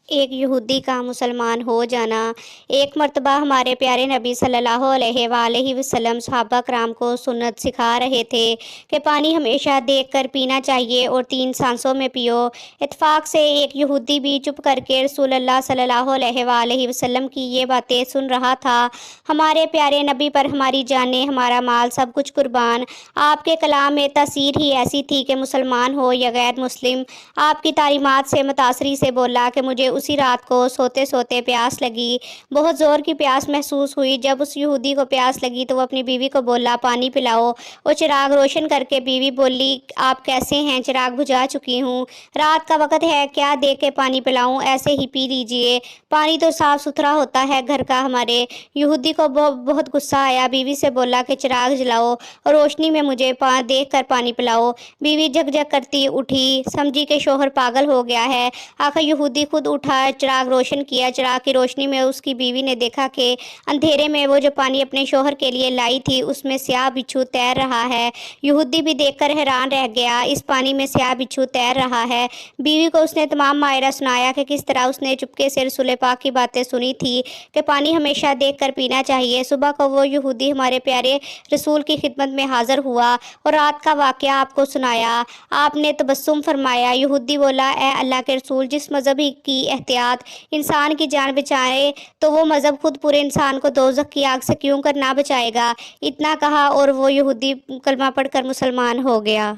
ایک یہودی کا مسلمان ہو جانا۔ ایک مرتبہ ہمارے پیارے نبی صلی اللہ علیہ وآلہ وسلم صحابہ کرام کو سنت سکھا رہے تھے کہ پانی ہمیشہ دیکھ کر پینا چاہیے اور 3 سانسوں میں پیو۔ اتفاق سے ایک یہودی بھی چپ کر کے رسول اللہ صلی اللہ علیہ وآلہ وسلم کی یہ باتیں سن رہا تھا۔ ہمارے پیارے نبی پر ہماری جانیں، ہمارا مال، سب کچھ قربان۔ آپ کے کلام میں تاثیر ہی ایسی تھی کہ مسلمان ہو یا غیر مسلم، آپ کی تعلیمات سے متاثری سے بولا کہ مجھے اسی رات کو سوتے سوتے پیاس لگی، بہت زور کی پیاس محسوس ہوئی۔ جب اس یہودی کو پیاس لگی تو وہ اپنی بیوی کو بولا پانی پلاؤ۔ وہ چراغ روشن کر کے بیوی بولی آپ کیسے ہیں؟ چراغ بجھا چکی ہوں، رات کا وقت ہے، کیا دے کے پانی پلاؤں؟ ایسے ہی پی لیجئے، پانی تو صاف ستھرا ہوتا ہے گھر کا۔ ہمارے یہودی کو بہت غصہ آیا، بیوی سے بولا کہ چراغ جلاؤ اور روشنی میں مجھے دیکھ کر پانی پلاؤ۔ بیوی جھک جھک کرتی اٹھی، سمجھی کہ شوہر پاگل ہو گیا ہے۔ آخر یہودی خود اٹھا، چراغ روشن کیا۔ چراغ کی روشنی میں اس کی بیوی نے دیکھا کہ اندھیرے میں وہ جو پانی اپنے شوہر کے لیے لائی تھی اس میں سیاہ بچھو تیر رہا ہے۔ یہودی بھی دیکھ کر حیران رہ گیا، اس پانی میں سیاہ بچھو تیر رہا ہے۔ بیوی کو اس نے تمام ماجرا سنایا کہ کس طرح اس نے چپکے سے رسول پاک کی باتیں سنی تھی کہ پانی ہمیشہ دیکھ کر پینا چاہیے۔ صبح کو وہ یہودی ہمارے پیارے رسول کی خدمت میں حاضر ہوا اور رات کا واقعہ آپ کو سنایا۔ آپ نے تبسم فرمایا۔ یہودی بولا اے اللہ کے رسول، جس مذہب کی احتیاط انسان کی جان بچائے تو وہ مذہب خود پورے انسان کو دوزخ کی آگ سے کیوں کر نہ بچائے گا؟ اتنا کہا اور وہ یہودی کلمہ پڑھ کر مسلمان ہو گیا۔